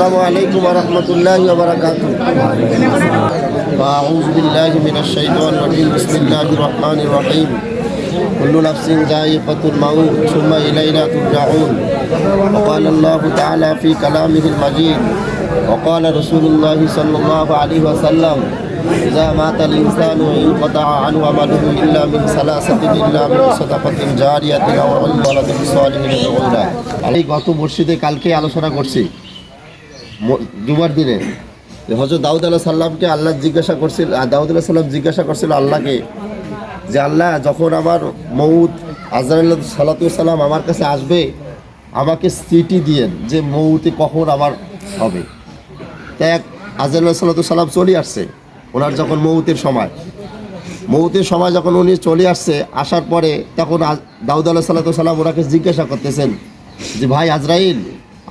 আসসালামু আলাইকুম ওয়া রাহমাতুল্লাহি ওয়া বারাকাতুহু। আউযু বিল্লাহি মিনাশ শাইতানির রাজিম। বিসমিল্লাহির রহমানির রহিম। কুল্লু নাফসিন যায়িকাতুল মাউত সুম্মা ইলাইনা তুরজাউন। ওয়া ক্বালা আল্লাহু তাআলা ফি কালামিহিল মাজিদ ওয়া ক্বালা রাসূলুল্লাহি সাল্লাল্লাহু আলাইহি ওয়াসাল্লাম ইযা মাতাল ইনসানু ইনকাতা'a আনহু আমালুহু ইল্লা মিন সালাসাতিন ইল্লা মিন সাদাকাতিন জারিয়াতিন আও ওয়ালাদিন সালিহিন ইয়াদ'উ লাহু। আমি গত মসজিদে কালকে আলোচনা করছি জুমার দিনে হযরত দাউদ আলাইহিস সালামকে আল্লাহ জিজ্ঞাসা করছিল, দাউদ আলাইহিস সালাম জিজ্ঞাসা করছিল আল্লাহকে যে আল্লাহ যখন আমার মউত আজরাইল সালাতু সালাম আমার কাছে আসবে আমাকে চিঠি দিয়েন যে মউতে কখন আমার হবে। তাই আজরাইল সালাতু সালাম চলে আসছে ওনার যখন মউতের সময় যখন উনি চলে আসছে, আসার পরে তখন দাউদ আলাইহিস সালাতু সালাম ওনাকে জিজ্ঞাসা করতেছেন যে ভাই আজরাইল,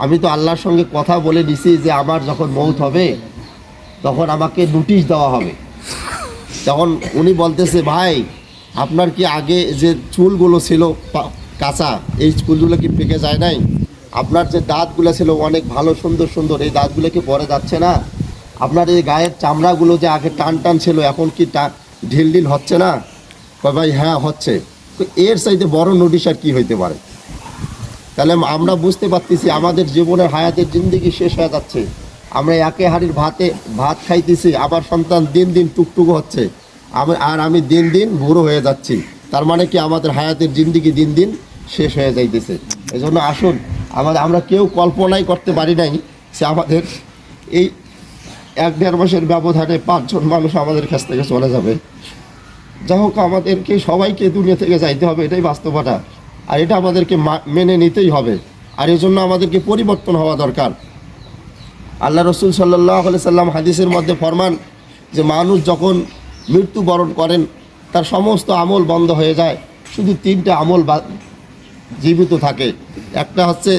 আমি তো আল্লাহর সঙ্গে কথা বলে নিছি যে আমার যখন মউত হবে তখন আমাকে নোটিশ দেওয়া হবে। তখন উনি বলতেছে ভাই আপনার কি আগে যে চুলগুলো ছিল কাঁচা এই চুলগুলো কি পেকে যায় নাই? আপনার যে দাঁতগুলো ছিল অনেক ভালো সুন্দর সুন্দর এই দাঁতগুলো কি পরে যাচ্ছে না? আপনার এই গায়ের চামড়াগুলো যে আগে টান টান ছিল এখন কি ঢিল ঢিল হচ্ছে না? ভাই হ্যাঁ হচ্ছে। তো এর চাইতে বড় নোটিশ আর কি হইতে পারে? তাহলে আমরা বুঝতে পারতেছি আমাদের জীবনের হায়াতের জিন্দেগি শেষ হয়ে যাচ্ছে। আমরা একে হাড়ির ভাত খাইতেছি, আবার সন্তান দিন দিন টুকটুকু হচ্ছে, আমি দিন দিন বুড়ো হয়ে যাচ্ছি। তার মানে কি আমাদের হায়াতের জিন্দেগি দিন দিন শেষ হয়ে যাইতেছে। এই জন্য আসুন আমরা কেউ কল্পনাই করতে পারি নাই সে আমাদের এই 1-1.5 মাসের ব্যবধানে 5 জন মানুষ আমাদের কাছ থেকে চলে যাবে। যাই হোক আমাদেরকে সবাইকে দুনিয়া থেকে যাইতে হবে, এটাই বাস্তবতা। আর এটা আমাদেরকে মেনে নিতেই হবে। আর এই জন্য আমাদেরকে পরিবর্তন হওয়া দরকার। আল্লাহ রসুল সাল্লাল্লাহু আলাইহি সাল্লাম হাদিসের মধ্যে ফরমান যে মানুষ যখন মৃত্যুবরণ করেন তার সমস্ত আমল বন্ধ হয়ে যায়, শুধু 3টা আমল জীবিত থাকে। একটা হচ্ছে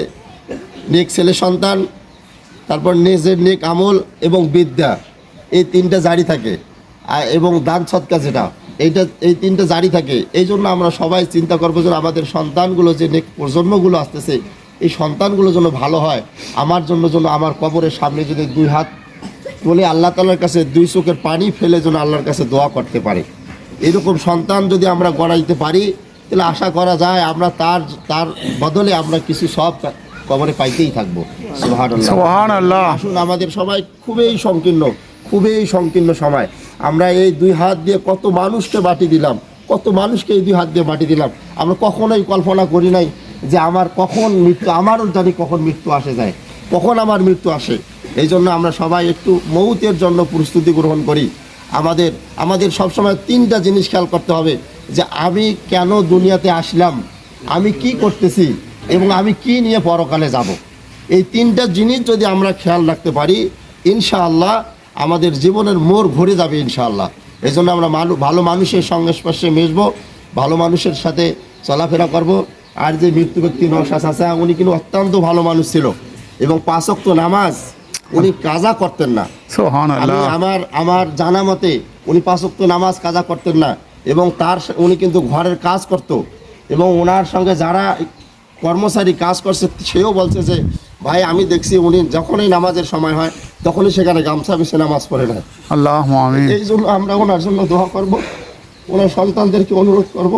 নেক ছেলে সন্তান, তারপর নিজের নেক আমল এবং বিদ্যা, এই 3টা জারি থাকে। এবং দান সদকা যেটা এই 3টা জারি থাকে। এই জন্য আমরা সবাই চিন্তা করবো যে আমাদের সন্তানগুলো যে নেক প্রজন্মগুলো আসতেছে এই সন্তানগুলো যেন ভালো হয়। আমার জন্য আমার কবরের সামনে যদি 2 হাত তুলে আল্লাহ তাআলার কাছে 2 চোখের পানি ফেলে যেন আল্লাহর কাছে দোয়া করতে পারে। এরকম সন্তান যদি আমরা গড়াইতে পারি তাহলে আশা করা যায় আমরা তার বদলে আমরা কিছু সব কবরে পাইতেই থাকবো। সুবহানাল্লাহ। আসুন আমাদের সবাই খুবই সংকীর্ণ সময়। আমরা এই 2 হাত দিয়ে কত মানুষকে মাটি দিলাম, কত মানুষকে এই 2 হাত দিয়ে মাটি দিলাম। আমরা কখনোই কল্পনা করি নাই যে আমার কখন মৃত্যু, আমারও জানি কখন মৃত্যু আসে যায়, কখন আমার মৃত্যু আসে। এই জন্য আমরা সবাই একটু মউতের জন্য প্রস্তুতি গ্রহণ করি। আমাদের সবসময় 3টা জিনিস খেয়াল করতে হবে যে আমি কেন দুনিয়াতে আসলাম, আমি কি করতেছি এবং আমি কি নিয়ে পরকালে যাব। এই 3টা জিনিস যদি আমরা খেয়াল রাখতে পারি ইনশাআল্লাহ আমাদের জীবনের মোড় ঘুরে যাবে ইনশাআল্লাহ। এই জন্য আমরা ভালো মানুষের সংস্পর্শে মিশবো, ভালো মানুষের সাথে চলাফেরা করব। আর যে মৃত্যু ব্যক্তি নওশাদ চাচা উনি কিন্তু অত্যন্ত ভালো মানুষ ছিল এবং 5 ওয়াক্ত নামাজ উনি কাজা করতেন না। আমার জানা মতে উনি 5 ওয়াক্ত নামাজ কাজা করতেন না এবং উনি কিন্তু ঘরের কাজ করত এবং ওনার সঙ্গে যারা কর্মচারী কাজ করছে সেও বলছে যে ভাই আমি দেখছি উনি যখনই নামাজের সময় হয় তখনই সেখানে গামছা বিছে নামাজ পড়ে নেয়। আল্লাহুম্মা আমিন। এই জন্য আমরা ওনার জন্য দোয়া করব, ওনার সন্তানদেরকে অনুরোধ করব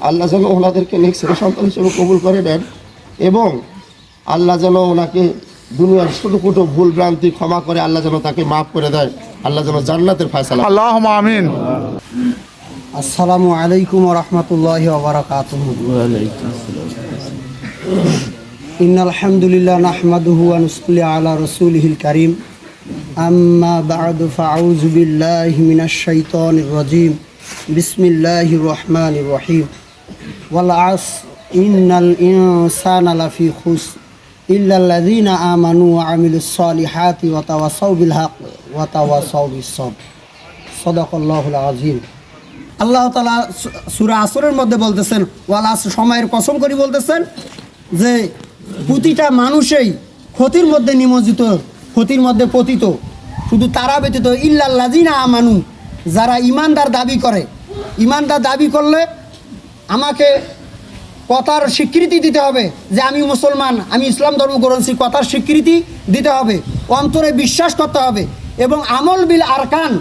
আল্লাহ যেন ওনাদেরকে নেক ছেলে সন্তান হিসেবে কবুল করে নেন এবং আল্লাহ যেন ওনাকে দুনিয়ার ছোটো খাটো ভুল ভ্রান্তি ক্ষমা করে আল্লাহ যেন তাকে মাফ করে দেয়, আল্লাহ যেন জান্নাতের ফয়সালা। আল্লাহুম্মা আমিন। আসসালামু আলাইকুম ওয়া রাহমাতুল্লাহি ওয়া বারাকাতুহু। ওয়া আলাইকুম আসসালাম। ইন্নাল হামদুলিল্লাহ নাহমাদুহু ওয়া নুসাল্লি আলা রাসূলিহিল কারীম। আম্মা বা'দু ফাআউযু বিল্লাহি মিনাশ শাইতানির রাজীম। বিসমিল্লাহির রহমানির রহিম। ওয়াল আসর ইন্নাল ইনসানা লাফি খুসর ইল্লাল্লাযীনা আমানু ওয়া আমিলুস সালিহাতি ওয়া তাওয়াসাউ বিল হক ওয়া তাওয়াসাউ বিস সবর। সাদাকাল্লাহুল আযীম। আল্লাহ তাআলা সূরা আসরের মধ্যে বলতেছেন ওয়াল আসর, সময়ের কসম করে বলতেছেন যে প্রতিটা মানুষই ক্ষতির মধ্যে নিমজ্জিত, ক্ষতির মধ্যে পতিত। শুধু তারা ব্যতীত ইল্লাল্লাযীনা আমানু, যারা ইমানদার দাবি করে। ইমানদার দাবি করলে আমাকে কথার স্বীকৃতি দিতে হবে যে আমি মুসলমান, আমি ইসলাম ধর্ম গ্রহণ করছি, কথার স্বীকৃতি দিতে হবে। অন্তরে বিশ্বাস করতে হবে এবং আমল বিল আরকান,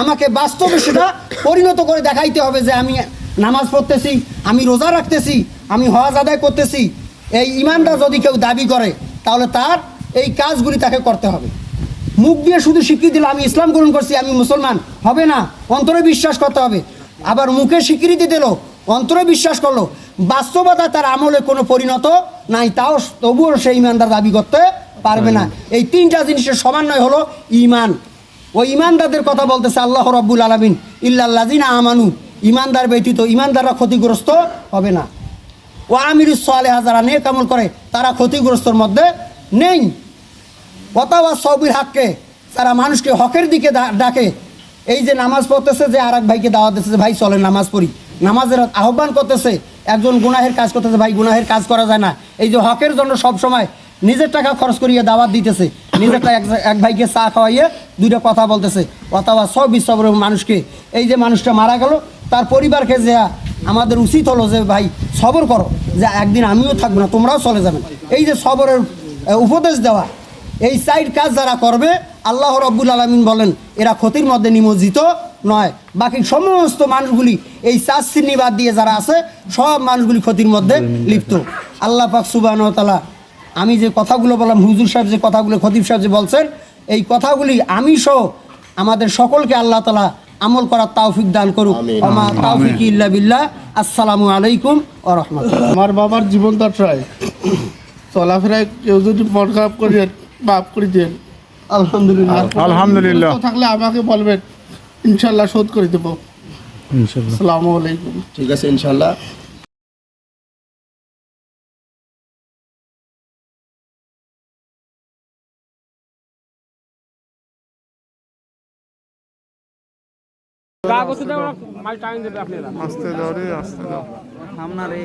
আমাকে বাস্তবে সেটা পরিণত করে দেখাইতে হবে যে আমি নামাজ পড়তেছি, আমি রোজা রাখতেছি, আমি হজ আদায় করতেছি। এই ইমানটা যদি কেউ দাবি করে তাহলে তার এই কাজগুলি তাকে করতে হবে। মুখ দিয়ে শুধু স্বীকৃতি দিল আমি ইসলাম গ্রহণ করছি, আমি মুসলমান, হবে না। অন্তরে বিশ্বাস করতে হবে। আবার মুখে স্বীকৃতি দিল, অন্তরে বিশ্বাস করলো, বাস্তবতা তার আমলে কোনো পরিণত নাই, তাও তবুও সেই ইমানদার দাবি করতে পারবে না। এই তিনটা জিনিসের সমন্বয় হলো ইমান। ওই ইমানদারদের কথা বলতেছে আল্লাহ রাব্বুল আলামিন, ইল্লাল্লাযিনা আমানু, ইমানদার ব্যতীত ইমানদাররা ক্ষতিগ্রস্ত হবে না। ও আমিরুস সালেহা, যারা নেক আমল করে তারা ক্ষতিগ্রস্তর মধ্যে নেই। ওয়াতাওয়া সবির হাক্কে, যারা মানুষকে হকের দিকে ডাকে। এই যে নামাজ পড়তেছে, যে আর এক ভাইকে দাওয়াত দিতেছে, ভাই চলে নামাজ পড়ি, নামাজের আহ্বান করতেছে। একজন গুনাহের কাজ করতেছে, ভাই গুনাহের কাজ করা যায় না। এই যে হকের জন্য সব সময় নিজের টাকা খরচ করিয়ে দাওয়াত দিতেছে, নিজের টাকা এক ভাইকে চা খাওয়াইয়ে দুইটা কথা বলতেছে। অথবা সব সবর মানুষকে, এই যে মানুষটা মারা গেল তার পরিবারকে যে আমাদের উচিত হলো যে ভাই সবর করো, যে একদিন আমিও থাকবো না, তোমরাও চলে যাবেন। এই যে সবরের উপদেশ দেওয়া, এই সাইড কাজ যারা করবে আল্লাহ রাব্বুল আলামিন বলেন এরা ক্ষতির মধ্যে নিমজ্জিত নয়। বাকি সমস্ত মানুষগুলি এই চার শ্রেণী বাদ দিয়ে যারা আছে সব মানুষগুলি ক্ষতির মধ্যে লিপ্ত। আল্লাহ পাক সুবহানাহু ওয়া তাআলা, আমি যে কথাগুলো বললাম, হুজুর সাহেব যে কথাগুলো, খতিব সাহেব যে বলছেন, এই কথাগুলি আমি সহ আমাদের সকলকে আল্লাহ তাআলা আমল করার তৌফিক দান করুক। আমা তৌফিক ইল্লা বিল্লাহ। আসসালামু আলাইকুম ওয়া রাহমাতুল্লাহ। আমার বাবার জীবন দশায় চলাফেরায় কেউ যদি মন খারাপ করে মাফ করে দেন, আলহামদুলিল্লাহ। আলহামদুলিল্লাহ। থাকলে আমাকে বলবেন, ইনশাল্লাহ শোধ করে দেবো। ইনশাআল্লাহ। আসসালামু আলাইকুম। ঠিক আছে, ইনশাল্লাহ। আস্তে দাও রে, আস্তে দাও। সামনা রে